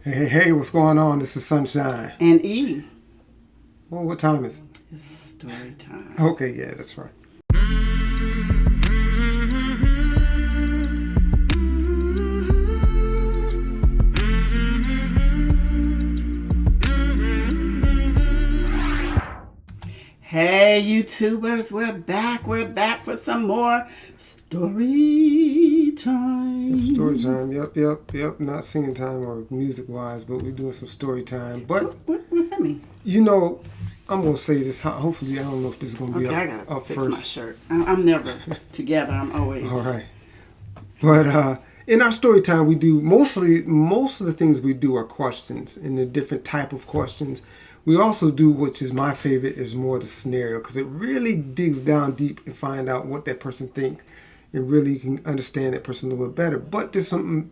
Hey, what's going on? This is Sunshine. And E. Well, what time is it? It's story time. Okay, yeah, that's right. Hey, YouTubers, we're back. We're back for some more story time. Story time, yep. Not singing time or music-wise, but we're doing some story time. But, What's that mean? you know, I'm going to say this. Hopefully, I don't know if this is going to be I gotta up fix first. my shirt. I'm never together. I'm always. All right. But in our story time, we do most of the things we do are questions and the different type of questions. We also do, which is my favorite, is more the scenario, because it really digs down deep and find out what that person thinks, and really you can understand that person a little bit better. But there's something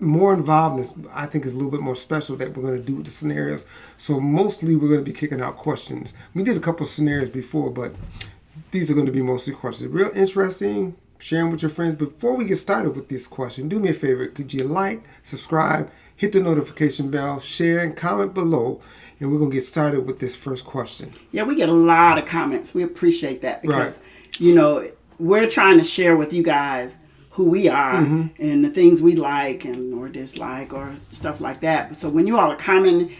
more involved, and I think is a little bit more special that we're going to do with the scenarios. So mostly we're going to be kicking out questions. We did a couple of scenarios before, but these are going to be mostly questions. Real interesting, sharing with your friends. Before we get started with this question, do me a favor. Could you like, subscribe, hit the notification bell, share, and comment below. And we're going to get started with this first question. Yeah, we get a lot of comments. We appreciate that because, we're trying to share with you guys who we are and the things we like and or dislike or stuff like that. So when you all are commenting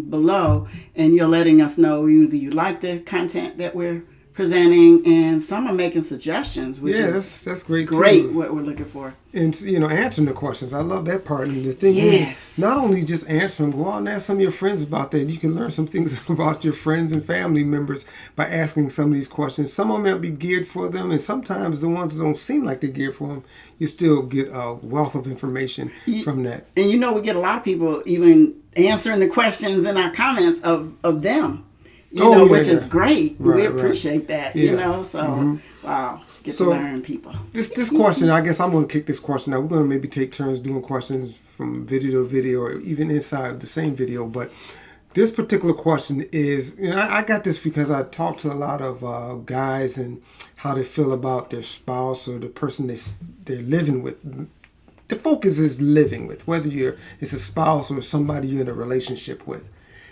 below and you're letting us know either you like the content that we're presenting, and some are making suggestions, which is that's great too. What we're looking for. And answering the questions, I love that part. And the thing is, not only just answer them, go out and ask some of your friends about that. You can learn some things about your friends and family members by asking some of these questions. Some of them might be geared for them, and sometimes the ones that don't seem like they're geared for them, you still get a wealth of information from that. And we get a lot of people even answering the questions in our comments of them. Which is great. We appreciate that. Wow, get to learn people. This question, I guess I'm going to kick this question out. We're going to maybe take turns doing questions from video to video or even inside the same video. But this particular question is, I got this because I talked to a lot of guys and how they feel about their spouse or the person they're living with. The focus is living with, whether it's a spouse or somebody you're in a relationship with.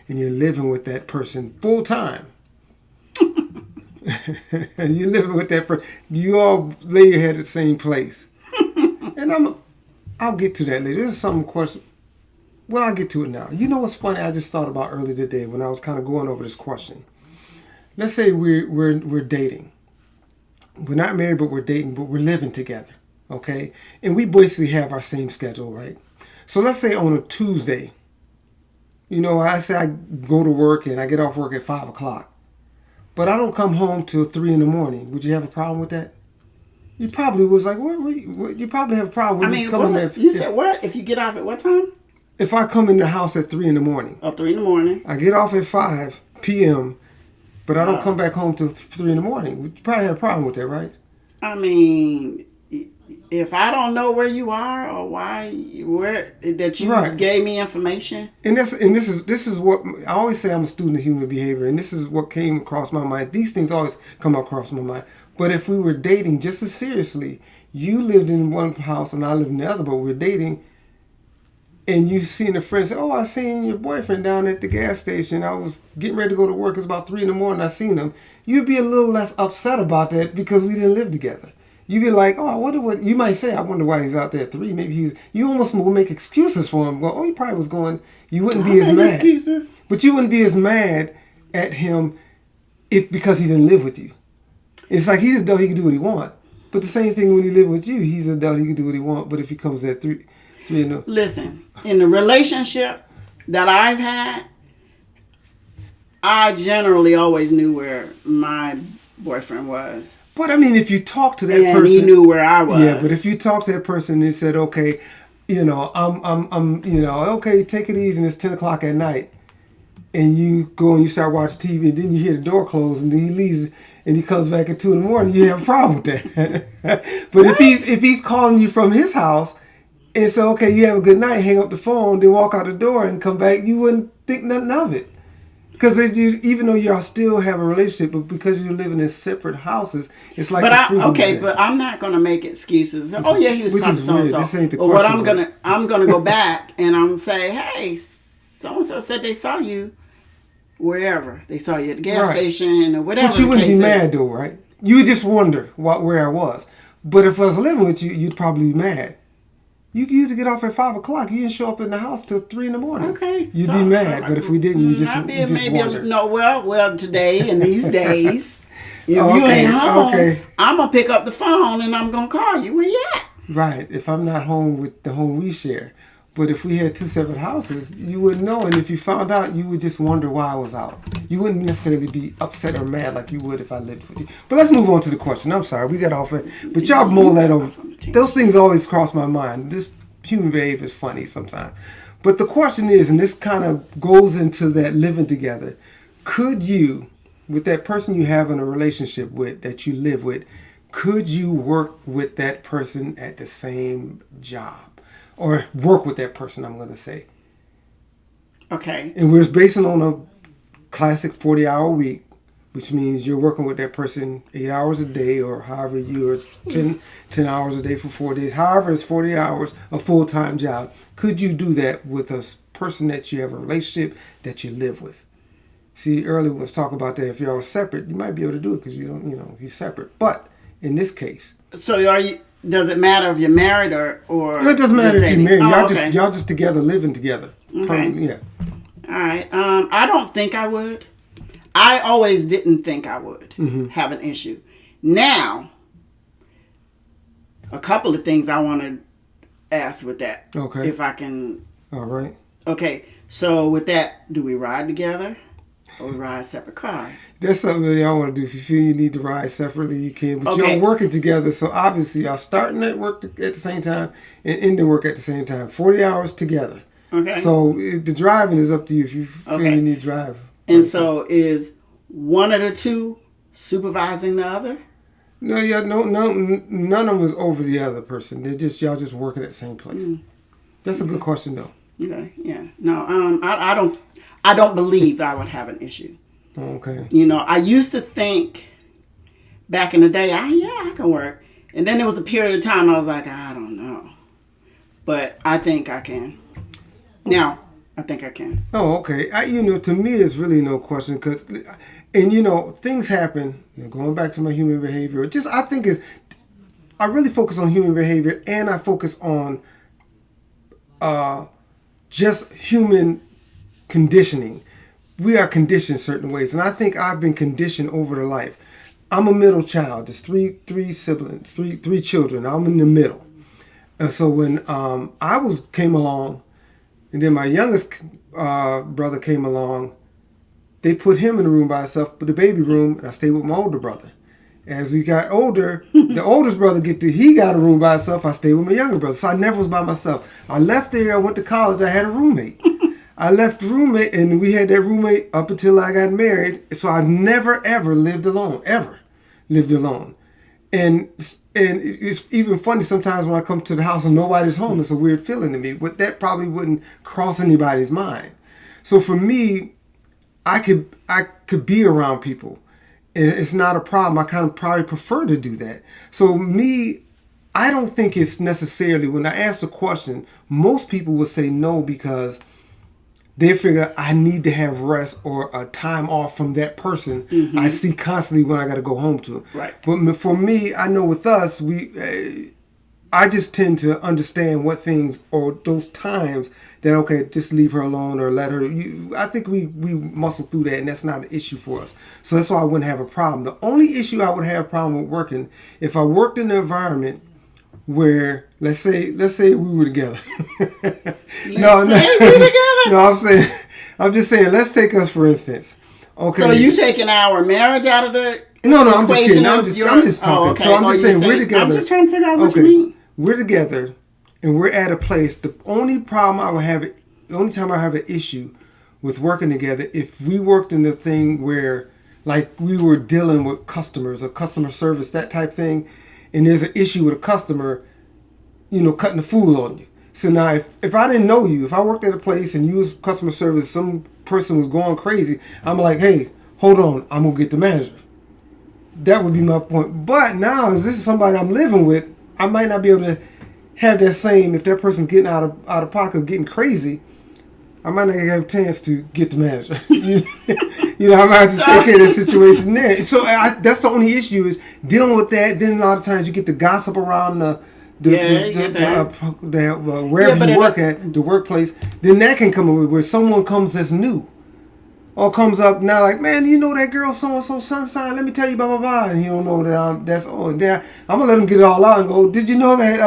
And you're living with that person full time. And you're living with that person. You all lay your head at the same place. And I'll get to that later. There's some question. Well, I'll get to it now. You know what's funny? I just thought about earlier today when I was kind of going over this question. Let's say we're dating. We're not married, but we're dating, but we're living together. Okay? And we basically have our same schedule, right? So let's say on a Tuesday, I say I go to work and I get off work at 5 o'clock. But I don't come home till 3 in the morning. Would you have a problem with that? You probably was like, what you probably have a problem with coming there. You said what? If you get off at what time? If I come in the house at 3 in the morning. Oh, 3 in the morning. I get off at 5 p.m., but I don't come back home till 3 in the morning. You probably have a problem with that, right? I mean, if I don't know where you are or that you gave me information, and this is what I always say. I'm a student of human behavior, and this is what came across my mind. These things always come across my mind. But if we were dating just as seriously, you lived in one house and I lived in the other, but we're dating, and you seen a friend say, "Oh, I seen your boyfriend down at the gas station. I was getting ready to go to work. It's about 3 in the morning. I seen him." You'd be a little less upset about that because we didn't live together. You'd be like, "Oh, I wonder what," you might say, "I wonder why he's out there at 3. Maybe you almost will make excuses for him. Go, "Oh, he probably was going," you wouldn't be as mad. Excuses. But you wouldn't be as mad at him because he didn't live with you. It's like he's an adult, he can do what he wants. But the same thing when he live with you, he's an adult, he can do what he wants. But if he comes at 3 in the... Listen, in the relationship that I've had, I generally always knew where my boyfriend was. But I mean, if you talk to that person, he knew where I was. Yeah, but if you talk to that person and said, "Okay, I'm okay, take it easy, and it's 10 o'clock at night," and you go and you start watching TV, and then you hear the door close, and then he leaves, and he comes back at 2 in the morning, you have a problem with that. But if he's calling you from his house and say, "Okay, you have a good night," hang up the phone, then walk out the door and come back, you wouldn't think nothing of it. Because even though y'all still have a relationship, but because you're living in separate houses, it's like. But I'm not gonna make excuses. He was talking so and so. But what I'm gonna go back and I'm gonna say, hey, so and so said they saw you wherever they saw you at the gas station or whatever. But you wouldn't be mad though, right? You would just wonder where I was. But if I was living with you, you'd probably be mad. You used to get off at 5 o'clock. You didn't show up in the house till 3 in the morning. Okay, you'd be mad. But if we didn't, you just wonder. Well, today and these days, if you ain't home, I'm gonna pick up the phone and I'm gonna call you. Where you at? Right. If I'm not home with the home we share, but if we had 2 separate houses, you wouldn't know. And if you found out, you would just wonder why I was out. You wouldn't necessarily be upset or mad like you would if I lived with you. But let's move on to the question. I'm sorry, we got off it. But y'all mull that over. Those things always cross my mind. This human behavior is funny sometimes. But the question is, and this kind of goes into that living together, could you, with that person you have in a relationship with, that you live with, could you work with that person at the same job? Or work with that person, I'm going to say. Okay. And we're basing on a classic 40-hour week, which means you're working with that person 8 hours a day, or however you're 10 hours a day for 4 days. However, it's 40 hours, a full-time job. Could you do that with a person that you have a relationship that you live with? See, earlier we was talking about that. If y'all were separate, you might be able to do it because you don't, you're separate. But in this case, so does it matter if you're married or it doesn't matter if you're married. Y'all just together, living together. Okay. Yeah. All right. I don't think I would. I always didn't think I would have an issue. Now, a couple of things I want to ask with that. Okay. If I can. All right. Okay. So with that, do we ride together? Or ride separate cars? That's something that y'all want to do. If you feel you need to ride separately, you can. But y'all working together, so obviously y'all starting at work at the same time and ending work at the same time. 40 hours together. Okay. So the driving is up to you if you feel you need to drive. And so is one of the two supervising the other? No, none of them is over the other person. Y'all just working at the same place. That's a good question though. Okay. Yeah. No. I don't believe I would have an issue. Okay. I used to think back in the day, I can work. And then there was a period of time I was like, I don't know. But I think I can. Now, I think I can. Oh, okay. To me, it's really no question because, things happen. Going back to my human behavior, I really focus on human behavior and I focus on just human conditioning. We are conditioned certain ways, and I think I've been conditioned over the life. I'm a middle child. There's three siblings, three children. I'm in the middle, and so when I came along, and then my youngest brother came along, they put him in the room by himself, the baby room, and I stayed with my older brother. As we got older, the oldest brother he got a room by himself. I stayed with my younger brother, so I never was by myself. I left there. I went to college. I had a roommate. I left the roommate, and we had that roommate up until I got married. So I've never, ever lived alone. Ever lived alone. And it's even funny sometimes when I come to the house and nobody's home. It's a weird feeling to me. But that probably wouldn't cross anybody's mind. So for me, I could be around people. And it's not a problem. I kind of probably prefer to do that. So me, I don't think it's necessarily, when I ask the question, most people would say no because they figure I need to have rest or a time off from that person I see constantly when I got to go home to. Right. But for me, I know with us, I just tend to understand what things or those times that, just leave her alone or let her. I think we muscle through that, and that's not an issue for us. So that's why I wouldn't have a problem. The only issue I would have a problem with working, if I worked in an environment where, let's say we were together. No, I'm just saying, let's take us for instance. Okay. So you taking our marriage out of the No, I'm just kidding. I'm just talking. Oh, okay. So I'm just saying we're together. I'm just trying to figure out what you mean. We're together and we're at a place. The only time I have an issue with working together, if we worked in the thing where like we were dealing with customers or customer service, that type thing, and there's an issue with a customer, cutting the food on you. So now, if I didn't know you, if I worked at a place and you was customer service, some person was going crazy, I'm like, hey, hold on, I'm going to get the manager. That would be my point. But now, if this is somebody I'm living with, I might not be able to have that same, if that person's getting out of pocket, getting crazy, I might not have a chance to get the manager. I might have to take care of the situation there. So that's the only issue is dealing with that. Then a lot of times you get the gossip around wherever you work at, the workplace. Then that can come up where someone comes that's new. Or comes up now like, man, you know that girl so-and-so Sunshine, let me tell you blah, blah, blah. And he don't know that that's all. I'm going to let him get it all out and go, did you know that?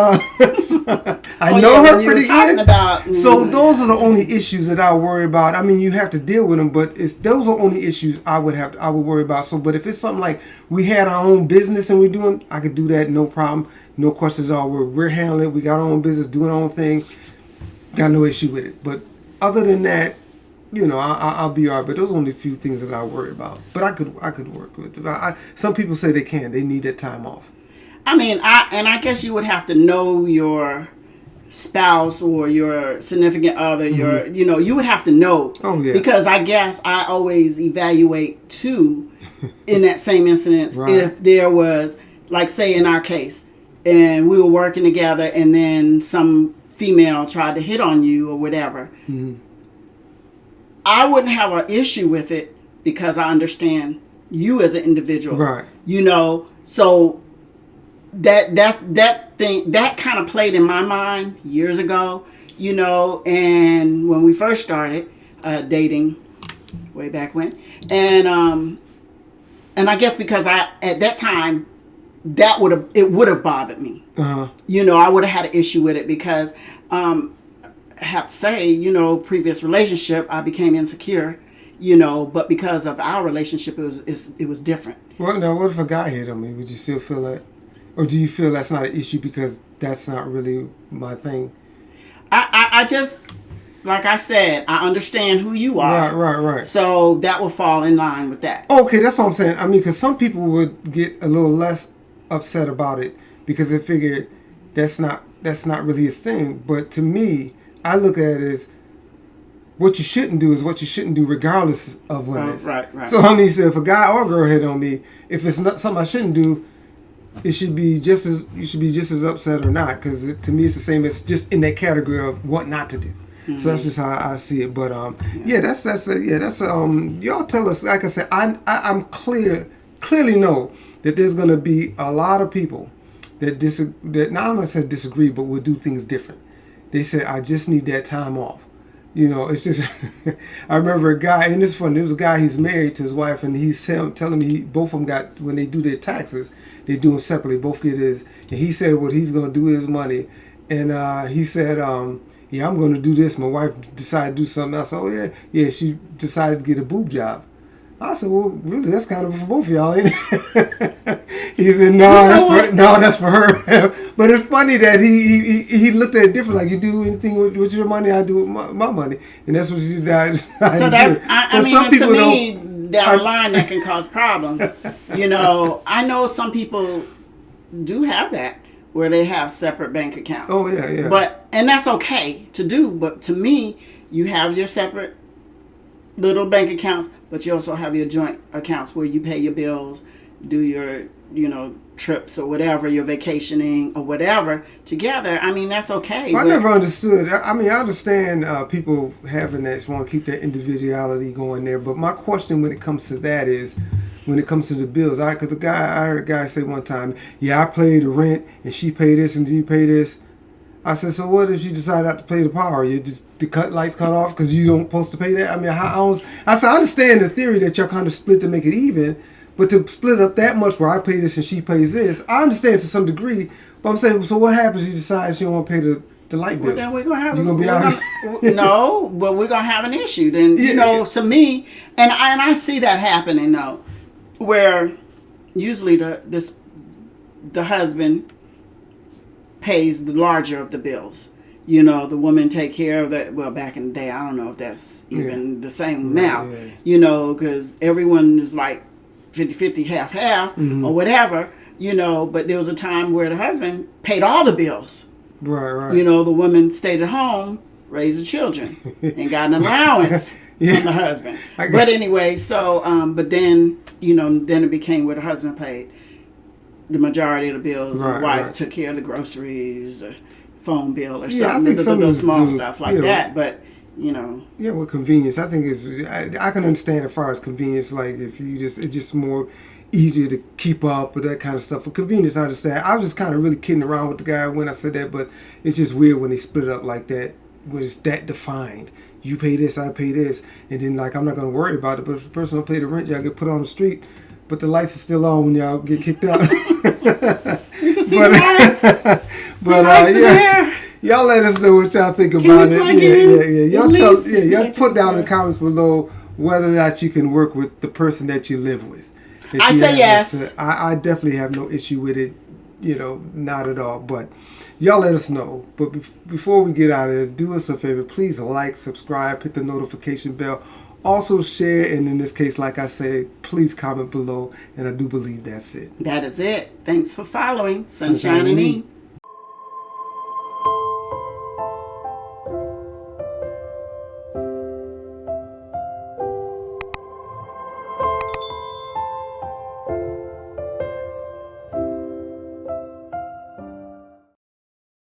I know her pretty good. So those are the only issues that I worry about. I mean, you have to deal with them, but those are only issues I would worry about. So, but if it's something like we had our own business and we're doing, I could do that, no problem. No questions at all. We're handling it. We got our own business, doing our own thing. Got no issue with it. But other than that, I'll be all right. But those are only a few things that I worry about. But I could work with it. Some people say they can't. They need that time off. I mean, I guess you would have to know your spouse or your significant other. Mm-hmm. You would have to know. Oh yeah. Because I guess I always evaluate too, in that same instance, right. If there was, like, say in our case, and we were working together, and then some female tried to hit on you or whatever. Mm-hmm. I wouldn't have an issue with it because I understand you as an individual. Right. So that thing that kind of played in my mind years ago, and when we first started dating way back when. And I guess because at that time it would have bothered me. Uh-huh. I would have had an issue with it because I have to say, previous relationship, I became insecure, but because of our relationship, it was different. Well, now, what if a guy hit on me? Would you still feel that? Or do you feel that's not an issue because that's not really my thing? I just, like I said, I understand who you are. Right. So that will fall in line with that. Okay, that's what I'm saying. I mean, because some people would get a little less upset about it because they figure that's not really his thing. But to me, I look at it as what you shouldn't do is what you shouldn't do regardless of what it is. Right. So I mean, so if a guy or a girl hit on me, if it's not something I shouldn't do, you should be just as upset or not, because to me it's the same. It's just in that category of what not to do. Mm-hmm. So that's just how I see it. But that's y'all tell us. Like I said, I'm clearly know that there's going to be a lot of people that not only said disagree, but will do things different. They said, I just need that time off. It's just, I remember a guy, and it's funny, there was a guy, he's married to his wife, and he's telling me both of them got, when they do their taxes, they do them separately, both get his, and he said what he's going to do with his money, and he said, I'm going to do this. My wife decided to do something else. Oh, yeah, she decided to get a boob job. I said, well, really, that's kind of for both of y'all, ain't it? He said, no, that's for her. But it's funny that he looked at it different. Like, you do anything with your money, I do with my money. And that's what she decided to do. I mean, to me, down the line, that can cause problems. I know some people do have that, where they have separate bank accounts. Oh, yeah. And that's okay to do. But to me, you have your separate little bank accounts, but you also have your joint accounts where you pay your bills, do your, trips or whatever, your vacationing or whatever together. I mean, that's okay. I never understood. I mean, I understand people having that, want to keep their individuality going there. But my question when it comes to that is, when it comes to the bills, because I heard a guy say one time, I pay the rent and she pay this and you pay this. I said, so what if she decide not to pay the power? You just the lights cut off because you don't supposed to pay that? I mean, I said, I understand the theory that y'all kind of split to make it even, but to split up that much where I pay this and she pays this, I understand to some degree. But I'm saying, so what happens if you decide she don't want to pay the light bill? Well, then we're gonna have no, but we're gonna have an issue. Then to me, and I see that happening though, where usually the husband pays the larger of the bills. The woman take care of that. Well, back in the day, I don't know if that's even the same amount, because everyone is like 50-50, half-half, or whatever, but there was a time where the husband paid all the bills. Right. You know, the woman stayed at home, raised the children, and got an allowance from the husband. But anyway, so, but then, you know, then it became where the husband paid the majority of the bills. And the wife took care of the groceries, the phone bill or something. I think the small stuff like that. But, you know. Yeah, with convenience. I think I can understand as far as convenience, like if you it's just more easier to keep up with that kind of stuff. For convenience, I understand. I was just kind of really kidding around with the guy when I said that, but it's just weird when they split it up like that, when it's that defined. You pay this, I pay this, and then like I'm not going to worry about it, but if the person don't pay the rent, y'all get put on the street, but the lights are still on when y'all get kicked out. Yeah. Y'all let us know what y'all think about it. Y'all put down in the comments below whether or not you can work with the person that you live with. I say yes. I definitely have no issue with it, you know, not at all. But y'all let us know. But before we get out of here, do us a favor. Please like, subscribe, hit the notification bell. Also share, and in this case, like I said, please comment below. And I do believe that's it. That is it. Thanks for following Sunshine and E.